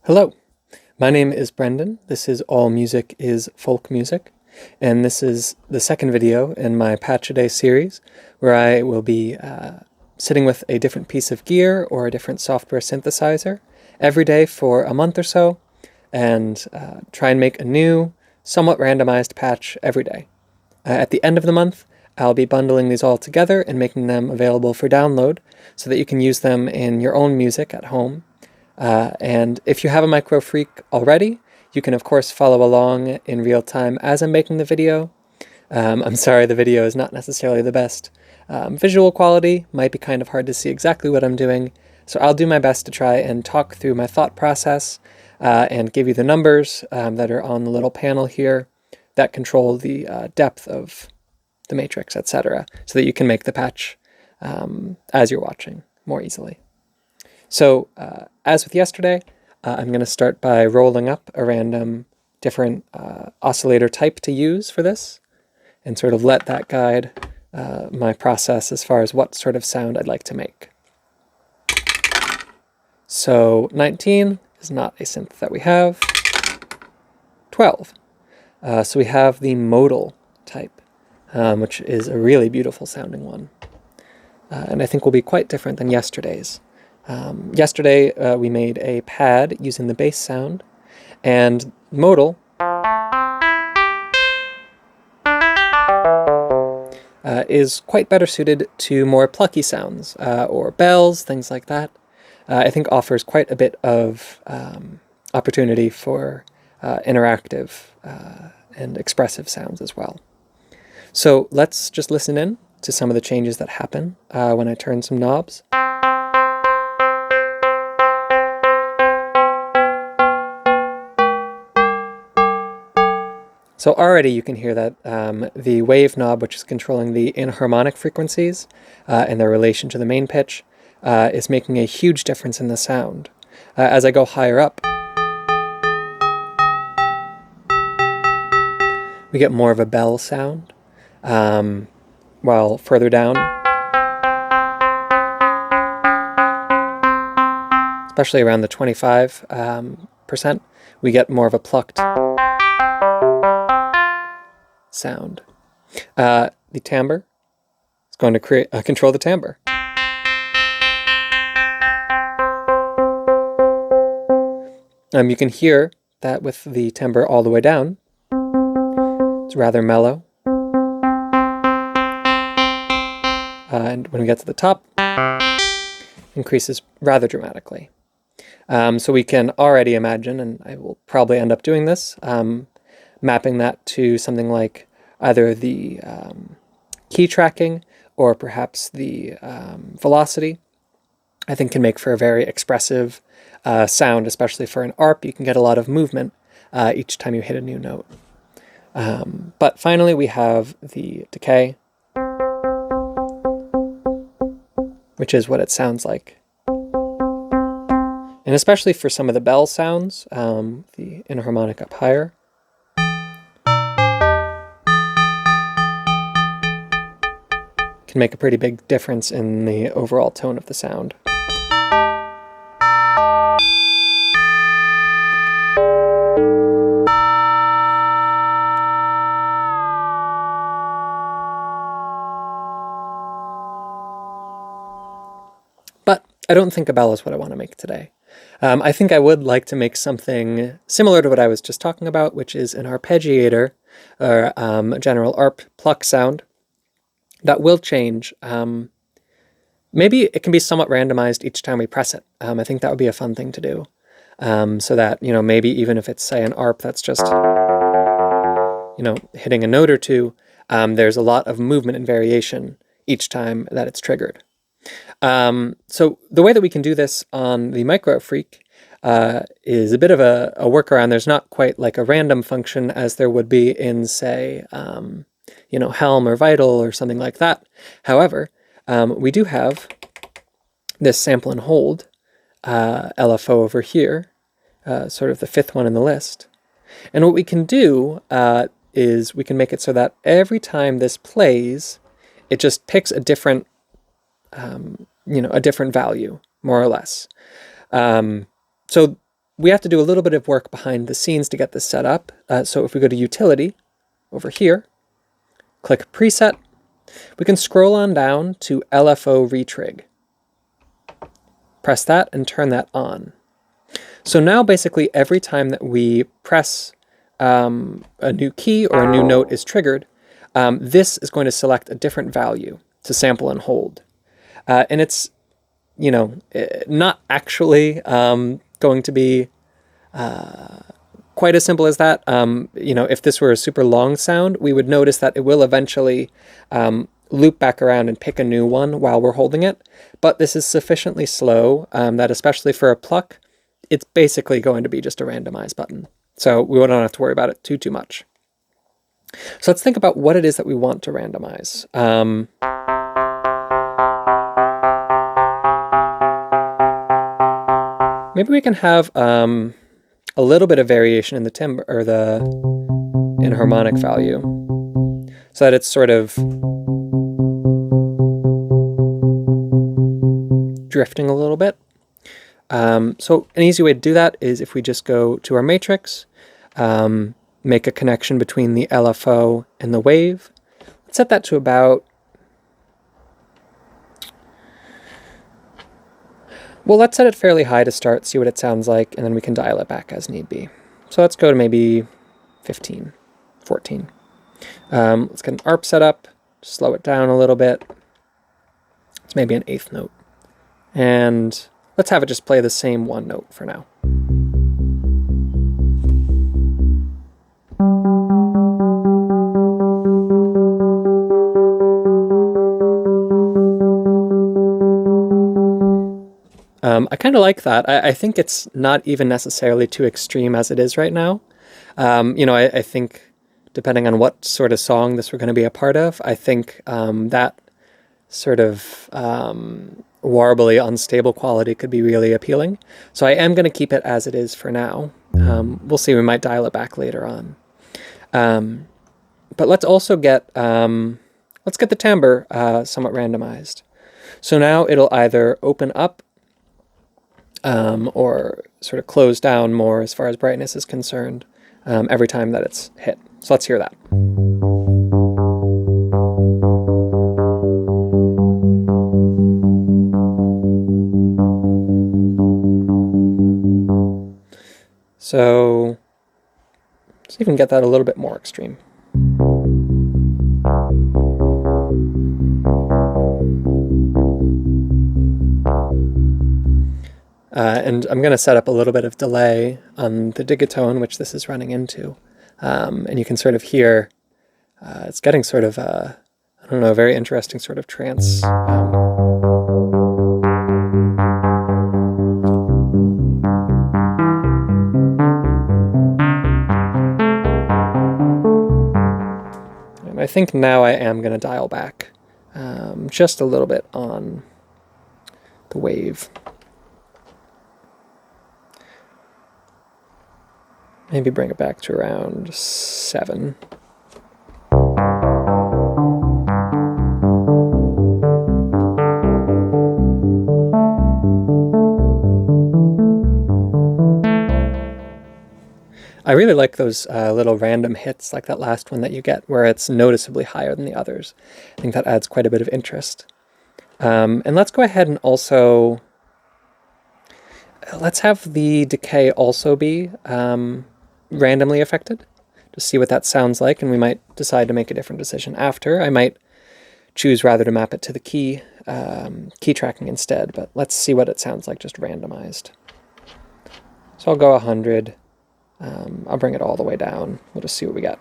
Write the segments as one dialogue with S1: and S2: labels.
S1: Hello, my name is Brendan. This is All Music is Folk Music, and this is the second video in my Patch a Day series where I will be sitting with a different piece of gear or a different software synthesizer every day for a month or so and try and make a new, somewhat randomized patch every day. At the end of the month, I'll be bundling these all together and making them available for download so that you can use them in your own music at home. And if you have a Microfreak already, you can of course follow along in real time as I'm making the video. I'm sorry the video is not necessarily the best. Visual quality might be kind of hard to see exactly what I'm doing, so I'll do my best to try and talk through my thought process and give you the numbers that are on the little panel here that control the depth of the matrix, etc., so that you can make the patch as you're watching more easily. So, as with yesterday, I'm going to start by rolling up a random different oscillator type to use for this, and sort of let that guide my process as far as what sort of sound I'd like to make. So 19 is not a synth that we have. 12. So we have the modal type, which is a really beautiful sounding one, and I think will be quite different than yesterday's. Yesterday we made a pad using the bass sound, and modal is quite better suited to more plucky sounds, or bells, things like that. I think offers quite a bit of opportunity for interactive and expressive sounds as well. So let's just listen in to some of the changes that happen when I turn some knobs. So already you can hear that the wave knob, which is controlling the inharmonic frequencies and their relation to the main pitch, is making a huge difference in the sound. As I go higher up, we get more of a bell sound, while further down, especially around the 25%, we get more of a plucked sound. The timbre is going to control the timbre. You can hear that with the timbre all the way down. It's rather mellow. And when we get to the top, increases rather dramatically. So we can already imagine, and I will probably end up doing this, mapping that to something like either the key tracking or perhaps the velocity. I think can make for a very expressive sound, especially for an ARP. You can get a lot of movement each time you hit a new note. But finally we have the decay, which is what it sounds like. And especially for some of the bell sounds, the inharmonic up higher, can make a pretty big difference in the overall tone of the sound. But I don't think a bell is what I want to make today. I think I would like to make something similar to what I was just talking about, which is an arpeggiator, or a general ARP pluck sound that will change. Maybe it can be somewhat randomized each time we press it. I think that would be a fun thing to do. So that, maybe even if it's, say, an ARP that's just, hitting a note or two, there's a lot of movement and variation each time that it's triggered. So the way that we can do this on the Microfreak is a bit of a workaround. There's not quite like a random function as there would be in, say, Helm or Vital or something like that. However, we do have this sample and hold LFO over here, sort of the fifth one in the list. And what we can do is we can make it so that every time this plays, it just picks a different a different value, more or less. So we have to do a little bit of work behind the scenes to get this set up. So if we go to Utility, over here, click Preset, we can scroll on down to LFO Retrig. Press that and turn that on. So now basically every time that we press a new key or a new note is triggered, this is going to select a different value to sample and hold. And it's, you know, not actually going to be quite as simple as that. You know, if this were a super long sound, we would notice that it will eventually loop back around and pick a new one while we're holding it. But this is sufficiently slow that especially for a pluck, it's basically going to be just a randomize button. So we don't have to worry about it too much. So let's think about what it is that we want to randomize. Maybe we can have a little bit of variation in the timbre or the inharmonic value, so that it's sort of drifting a little bit. So an easy way to do that is if we just go to our matrix, make a connection between the LFO and the wave. Let's set that to about, well, let's set it fairly high to start, see what it sounds like, and then we can dial it back as need be. So let's go to maybe 15, 14. Let's get an ARP set up, slow it down a little bit. It's maybe an eighth note. And let's have it just play the same one note for now. I kind of like that. I think it's not even necessarily too extreme as it is right now. You know, I think depending on what sort of song this we're going to be a part of, I think that sort of warbly, unstable quality could be really appealing. So I am going to keep it as it is for now. We'll see, we might dial it back later on. But let's also get, let's get the timbre somewhat randomized. So now it'll either open up or sort of close down more as far as brightness is concerned every time that it's hit. So let's hear that. So let's even get that a little bit more extreme. And I'm going to set up a little bit of delay on the digatone, which this is running into. And you can sort of hear, it's getting sort of, I don't know, a very interesting sort of trance. And I think now I am going to dial back just a little bit on the wave. Maybe bring it back to around 7. I really like those little random hits, like that last one that you get, where it's noticeably higher than the others. I think that adds quite a bit of interest. And let's go ahead and also, let's have the decay also be randomly affected, to see what that sounds like, and we might decide to make a different decision after. I might choose rather to map it to the key tracking instead, but let's see what it sounds like just randomized. So I'll go 100. I'll bring it all the way down. We'll just see what we get.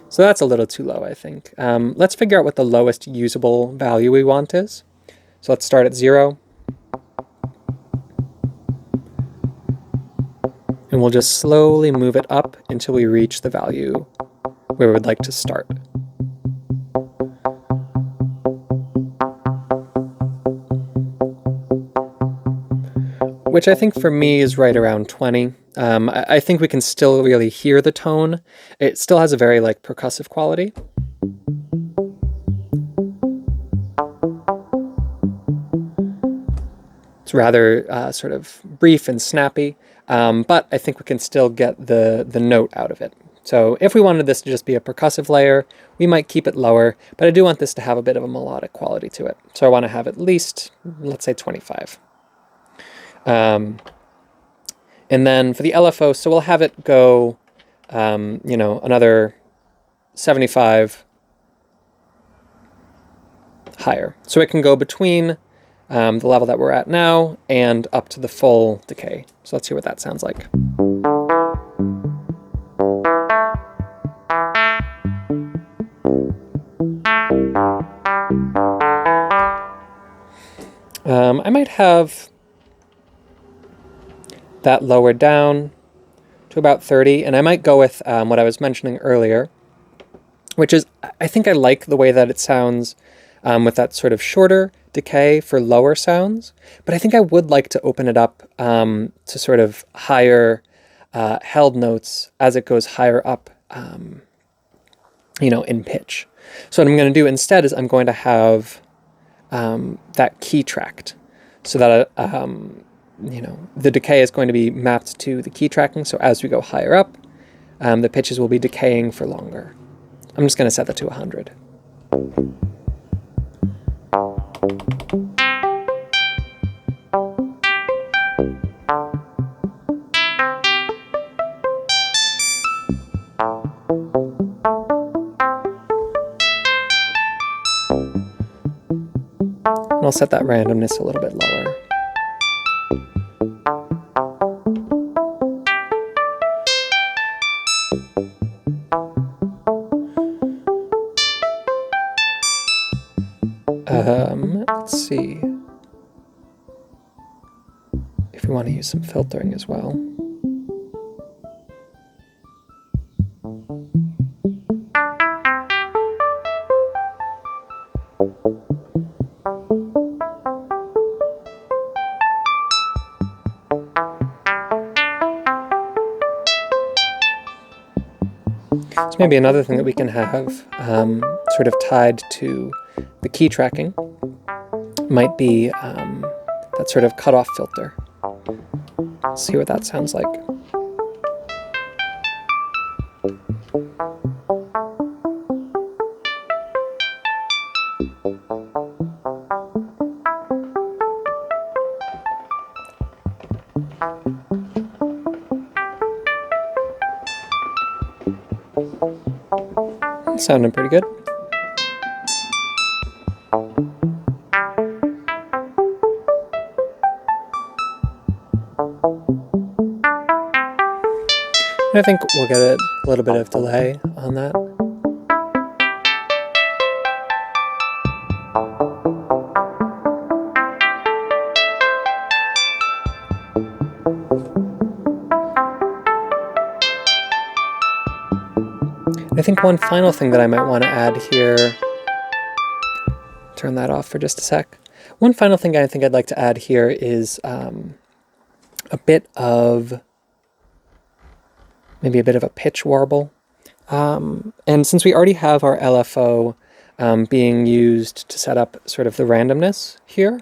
S1: So that's a little too low, I think. Let's figure out what the lowest usable value we want is. So let's start at 0. And we'll just slowly move it up until we reach the value where we'd like to start. Which I think for me is right around 20. I think we can still really hear the tone. It still has a very like percussive quality. It's rather sort of brief and snappy, but I think we can still get the note out of it. So if we wanted this to just be a percussive layer, we might keep it lower, but I do want this to have a bit of a melodic quality to it. So I want to have at least, let's say 25. And then for the LFO, so we'll have it go, you know, another 75 higher. So it can go between the level that we're at now and up to the full decay. So let's hear what that sounds like. I might have that lowered down to about 30, and I might go with what I was mentioning earlier, which is, I think I like the way that it sounds with that sort of shorter decay for lower sounds, but I think I would like to open it up to sort of higher held notes as it goes higher up, you know, in pitch. So what I'm going to do instead is I'm going to have that key tracked, so that you know, the decay is going to be mapped to the key tracking. So as we go higher up, the pitches will be decaying for longer. I'm just going to set that to 100. And I'll set that randomness a little bit lower. Let's see if we want to use some filtering as well. So maybe another thing that we can have sort of tied to the key tracking might be that sort of cutoff filter. Let's see what that sounds like. It's sounding pretty good. I think we'll get a little bit of delay on that. I think one final thing that I might want to add here, turn that off for just a sec. One final thing I think I'd like to add here is a bit of, maybe a bit of a pitch warble. And since we already have our LFO being used to set up sort of the randomness here,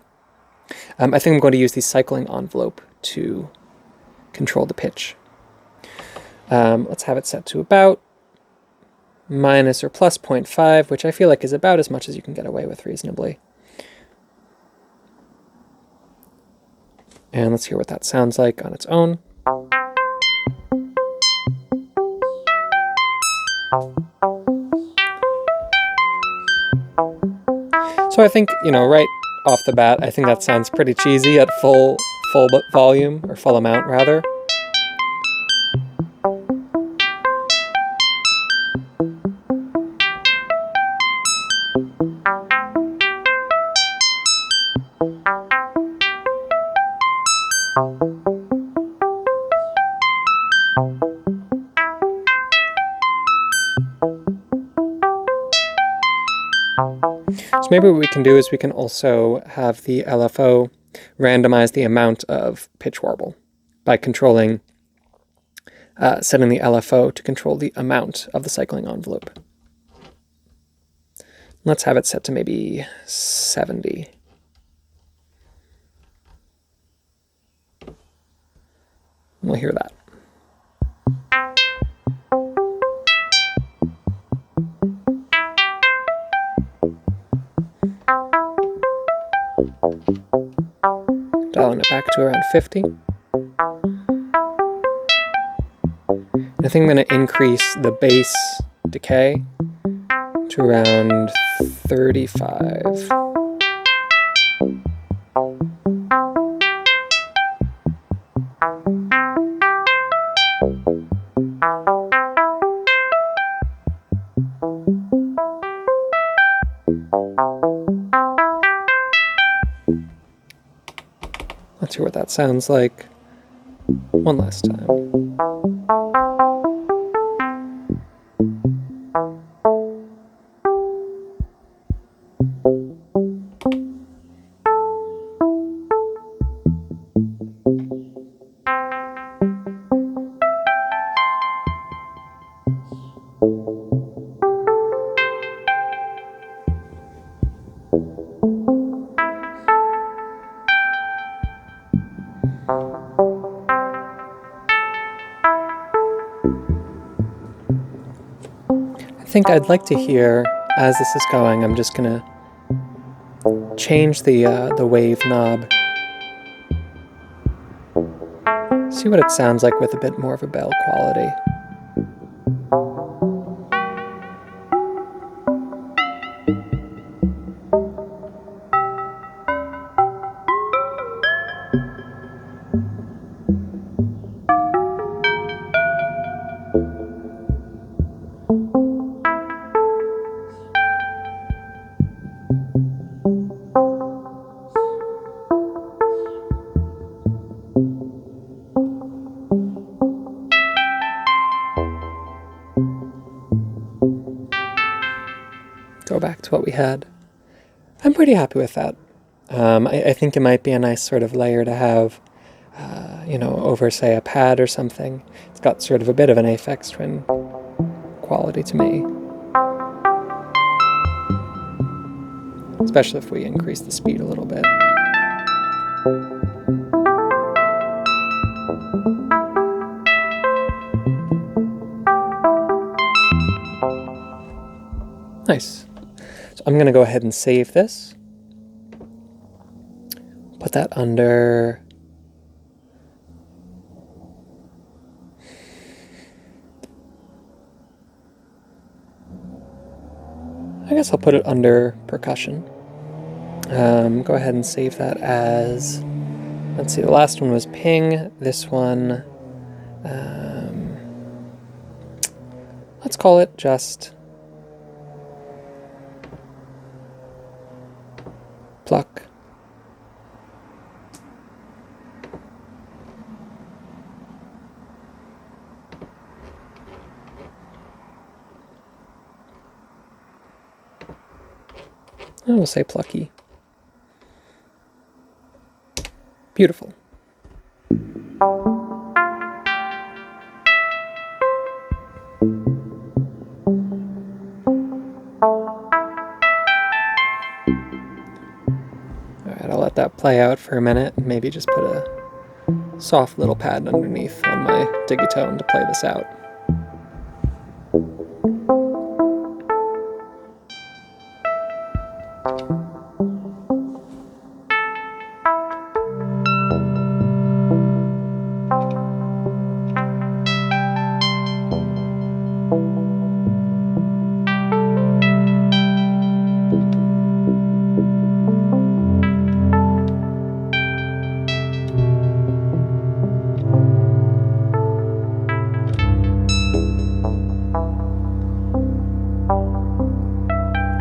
S1: I think I'm going to use the cycling envelope to control the pitch. Let's have it set to about minus or plus 0.5, which I feel like is about as much as you can get away with reasonably. And let's hear what that sounds like on its own. So I think, you know, right off the bat, I think that sounds pretty cheesy at full volume, or full amount rather. So maybe what we can do is we can also have the LFO randomize the amount of pitch warble by controlling, setting the LFO to control the amount of the cycling envelope. Let's have it set to maybe 70. We'll hear that. Dialing it back to around 50. I think I'm going to increase the bass decay to around 35. Let's hear what that sounds like one last time. I think I'd like to hear, as this is going, I'm just going to change the wave knob. See what it sounds like with a bit more of a bell quality. Go back to what we had. I'm pretty happy with that. I think it might be a nice sort of layer to have, over, say, a pad or something. It's got sort of a bit of an Aphex Twin quality to me. Especially if we increase the speed a little bit. Nice. So I'm going to go ahead and save this. Put that under... I guess I'll put it under percussion. Go ahead and save that as... Let's see, the last one was ping. This one... let's call it just... pluck. And we'll say plucky. Beautiful. I'll let that play out for a minute and maybe just put a soft little pad underneath on my digitone to play this out.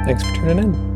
S1: Thanks for tuning in.